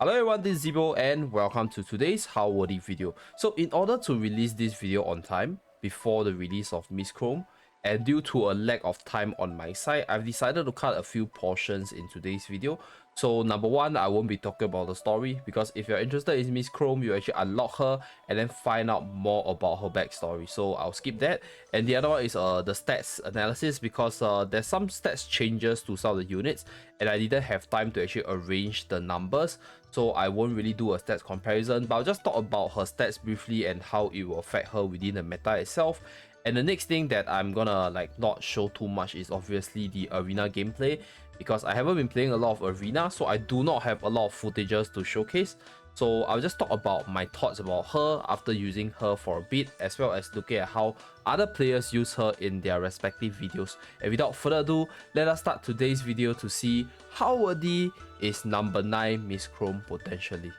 Hello everyone, this is Zibo and welcome to today's How Worthy video. So in order to release this video on time, before the release of Miss Chrome, and due to a lack of time on my side, I've decided to cut a few portions in today's video. So number one, I won't be talking about the story because if you're interested in Miss Chrome, you actually unlock her and then find out more about her backstory. So I'll skip that. And the other one is the stats analysis because there's some stats changes to some of the units and I didn't have time to actually arrange the numbers. So I won't really do a stats comparison, but I'll just talk about her stats briefly and how it will affect her within the meta itself. And the next thing that I'm gonna not show too much is obviously the arena gameplay, because I haven't been playing a lot of arena, so I do not have a lot of footages to showcase. So I'll just talk about my thoughts about her after using her for a bit, as well as looking at how other players use her in their respective videos. And without further ado, let us start today's video to see how worthy is number 9 Miss Chrome potentially.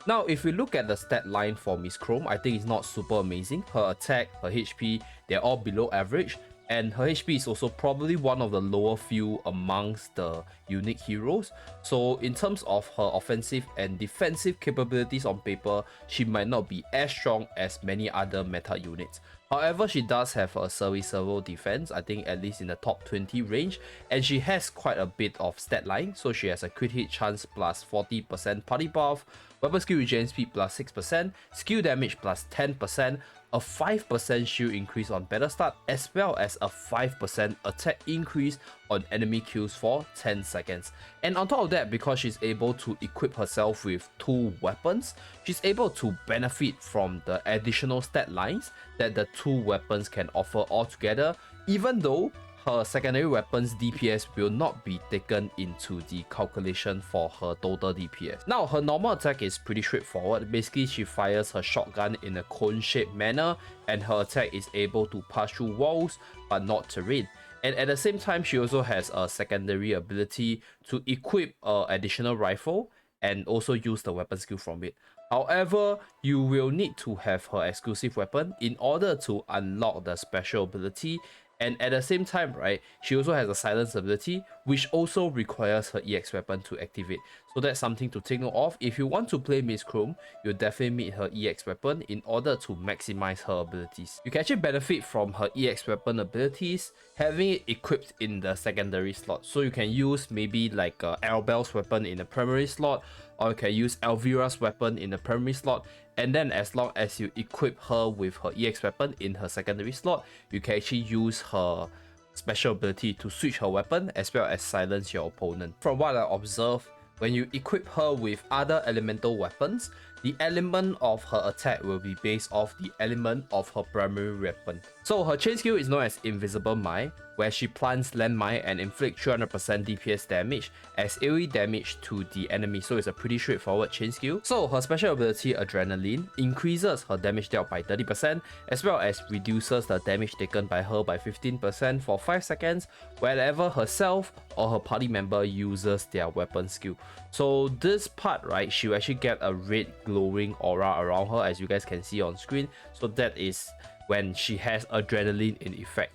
Now, if we look at the stat line for Miss Chrome, I think it's not super amazing. Her attack, her HP, they're all below average. And her HP is also probably one of the lower few amongst the unique heroes. So in terms of her offensive and defensive capabilities on paper, she might not be as strong as many other meta units. However, she does have a serviceable defense, I think at least in the top 20 range, and she has quite a bit of stat line. So she has a crit hit chance plus 40% party buff, weapon skill regen speed plus 6%, skill damage plus 10%, a 5% shield increase on battle start, as well as a 5% attack increase on enemy kills for 10 seconds. And on top of that, because she's able to equip herself with 2 weapons, she's able to benefit from the additional stat lines that the 2 weapons can offer altogether, even though her secondary weapons DPS will not be taken into the calculation for her total DPS. Now, her normal attack is pretty straightforward. Basically, she fires her shotgun in a cone-shaped manner, and her attack is able to pass through walls but not terrain. And at the same time, she also has a secondary ability to equip an additional rifle and also use the weapon skill from it. However, you will need to have her exclusive weapon in order to unlock the special ability. And at the same time, right, she also has a silence ability, which also requires her EX weapon to activate. So that's something to take note of. If you want to play Miss Chrome, you'll definitely need her EX weapon in order to maximize her abilities. You can actually benefit from her EX weapon abilities, having it equipped in the secondary slot. So you can use maybe like Albel's weapon in the primary slot, or you can use Elvira's weapon in the primary slot, and then as long as you equip her with her EX weapon in her secondary slot, you can actually use her special ability to switch her weapon as well as silence your opponent. From what I observed, when you equip her with other elemental weapons, the element of her attack will be based off the element of her primary weapon. So her chain skill is known as Invisible Mine, where she plants landmine and inflict 300% DPS damage as AoE damage to the enemy. So it's a pretty straightforward chain skill. So her special ability Adrenaline increases her damage dealt by 30%, as well as reduces the damage taken by her by 15% for 5 seconds whenever herself or her party member uses their weapon skill. So this part, right, she will actually get a red glowing aura around her, as you guys can see on screen. So that is when she has Adrenaline in effect.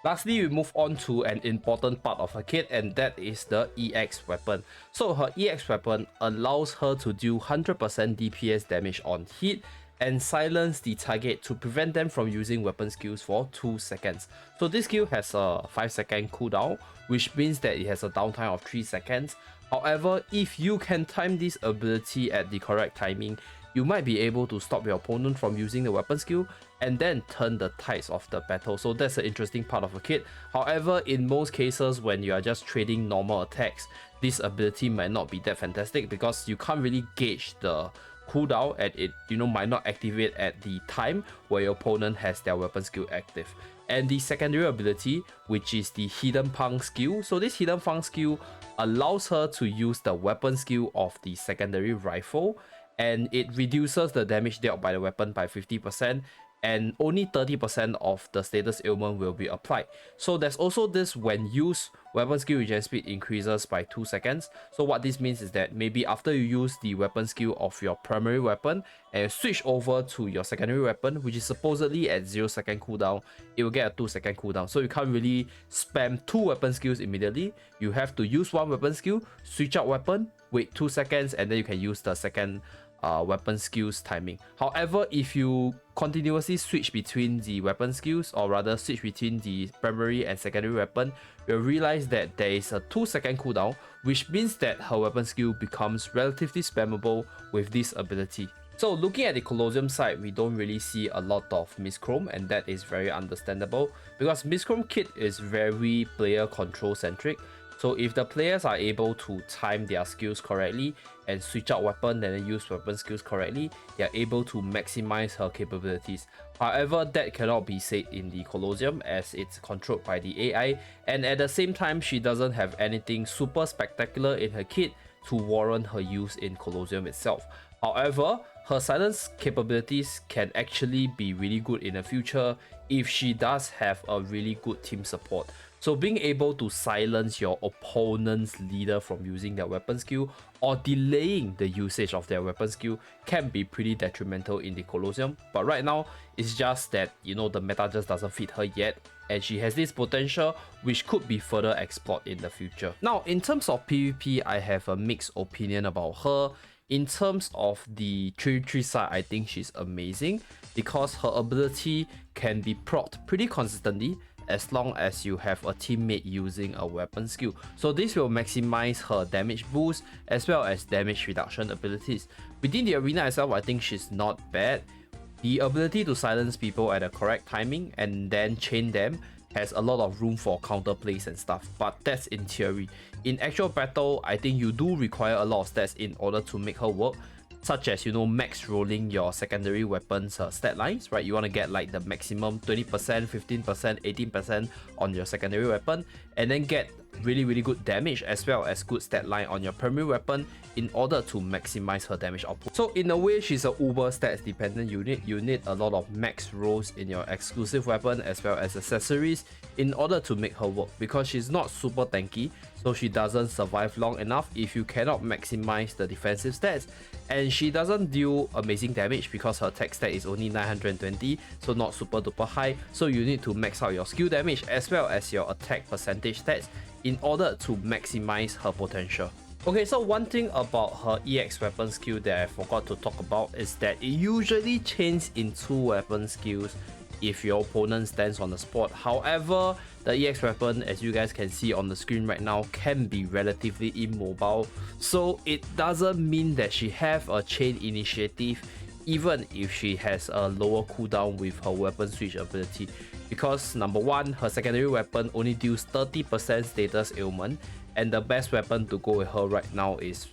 Lastly, we move on to an important part of her kit, and that is the EX weapon. So her EX weapon allows her to deal 100% DPS damage on hit and silence the target to prevent them from using weapon skills for 2 seconds. So this skill has a 5-second cooldown, which means that it has a downtime of 3 seconds. However, if you can time this ability at the correct timing, you might be able to stop your opponent from using the weapon skill and then turn the tides of the battle. So that's the interesting part of a kit. However, in most cases when you are just trading normal attacks, this ability might not be that fantastic because you can't really gauge the cooldown, and it might not activate at the time where your opponent has their weapon skill active. And the secondary ability, which is the Hidden Punk skill. So this Hidden Punk skill allows her to use the weapon skill of the secondary rifle, and it reduces the damage dealt by the weapon by 50%, and only 30% of the status ailment will be applied. So there's also this when used, weapon skill regen speed increases by 2 seconds. So what this means is that maybe after you use the weapon skill of your primary weapon and switch over to your secondary weapon, which is supposedly at 0-second cooldown, it will get a 2-second cooldown. So you can't really spam 2 weapon skills immediately. You have to use 1 weapon skill, switch out weapon, wait 2 seconds, and then you can use the second weapon skills timing. However, if you continuously switch between the weapon skills, or rather switch between the primary and secondary weapon, you'll realize that there is a 2-second cooldown, which means that her weapon skill becomes relatively spammable with this ability. So looking at the Colosseum side, we don't really see a lot of Mischrome, and that is very understandable because Mischrome kit is very player control centric. So if the players are able to time their skills correctly and switch out weapon and then use weapon skills correctly, they are able to maximize her capabilities. However, that cannot be said in the Colosseum as it's controlled by the AI, and at the same time she doesn't have anything super spectacular in her kit to warrant her use in Colosseum itself. However, her silence capabilities can actually be really good in the future if she does have a really good team support. So being able to silence your opponent's leader from using their weapon skill or delaying the usage of their weapon skill can be pretty detrimental in the Colosseum. But right now, it's just that, you know, the meta just doesn't fit her yet, and she has this potential which could be further explored in the future. Now, in terms of PvP, I have a mixed opinion about her. In terms of the 3-3 side, I think she's amazing because her ability can be procced pretty consistently as long as you have a teammate using a weapon skill. So this will maximize her damage boost as well as damage reduction abilities. Within the arena itself, I think she's not bad. The ability to silence people at the correct timing and then chain them has a lot of room for counterplays and stuff, but that's in theory. In actual battle, I think you do require a lot of stats in order to make her work, such as, you know, max rolling your secondary weapons stat lines, right? You want to get like the maximum 20%, 15%, 18% on your secondary weapon, and then get really good damage as well as good stat line on your primary weapon in order to maximize her damage output. So in a way, she's a uber stats dependent unit. You need a lot of max rolls in your exclusive weapon as well as accessories in order to make her work, because she's not super tanky, so she doesn't survive long enough if you cannot maximize the defensive stats, and she doesn't deal amazing damage because her attack stat is only 920, so not super duper high. So you need to max out your skill damage as well as your attack percentage stats in order to maximize her potential. Okay, so one thing about her EX weapon skill that I forgot to talk about is that it usually chains in 2 weapon skills if your opponent stands on the spot. However, the EX weapon, as you guys can see on the screen right now, can be relatively immobile, so it doesn't mean that she have a chain initiative even if she has a lower cooldown with her weapon switch ability, because number one, her secondary weapon only deals 30% status ailment, and the best weapon to go with her right now is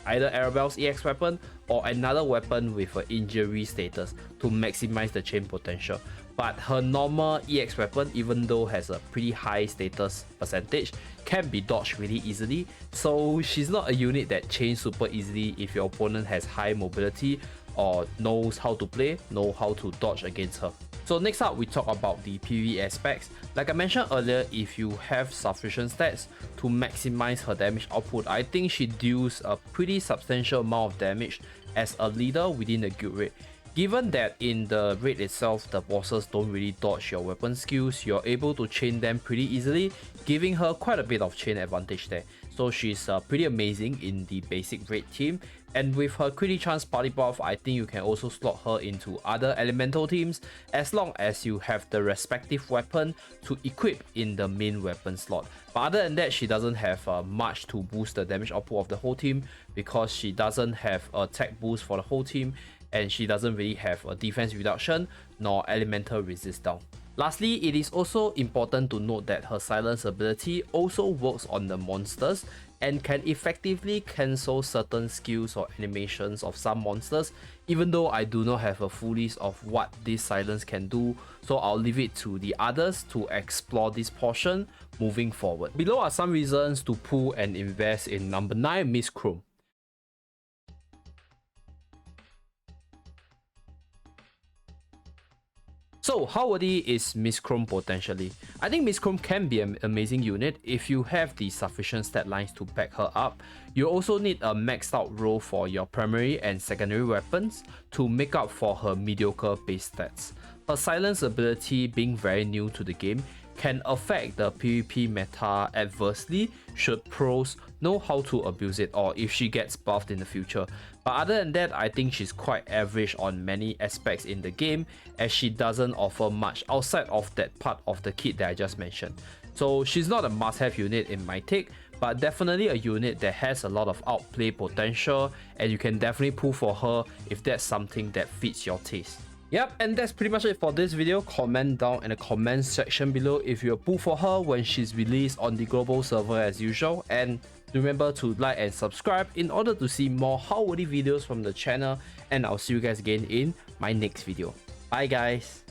either Arabelle's EX weapon or another weapon with an injury status to maximize the chain potential. But her normal EX weapon, even though has a pretty high status percentage, can be dodged really easily, so she's not a unit that chains super easily if your opponent has high mobility or knows how to play, know how to dodge against her. So next up, we talk about the PvE aspects. Like I mentioned earlier, if you have sufficient stats to maximize her damage output, I think she deals a pretty substantial amount of damage as a leader within the guild raid. Given that in the raid itself, the bosses don't really dodge your weapon skills, you're able to chain them pretty easily, giving her quite a bit of chain advantage there. So she's pretty amazing in the basic raid team, and with her Critty Chance party buff, I think you can also slot her into other elemental teams as long as you have the respective weapon to equip in the main weapon slot. But other than that, she doesn't have much to boost the damage output of the whole team, because she doesn't have attack boost for the whole team, and she doesn't really have a defense reduction nor elemental resist down. Lastly, it is also important to note that her silence ability also works on the monsters and can effectively cancel certain skills or animations of some monsters, even though I do not have a full list of what this silence can do, so I'll leave it to the others to explore this portion moving forward. Below are some reasons to pull and invest in number 9 Mischrome. So how worthy is Miss Chrome potentially? I think Miss Chrome can be an amazing unit if you have the sufficient stat lines to back her up. You also need a maxed out role for your primary and secondary weapons to make up for her mediocre base stats. Her silence ability, being very new to the game, can affect the PvP meta adversely should pros know how to abuse it or if she gets buffed in the future. But other than that, I think she's quite average on many aspects in the game as she doesn't offer much outside of that part of the kit that I just mentioned. So she's not a must-have unit in my take, but definitely a unit that has a lot of outplay potential and you can definitely pull for her if that's something that fits your taste. Yep, and that's pretty much it for this video. Comment down in the comment section below if you'll pull for her when she's released on the global server as usual, and remember to like and subscribe in order to see more how worthy videos from the channel, and I'll see you guys again in my next video. Bye guys.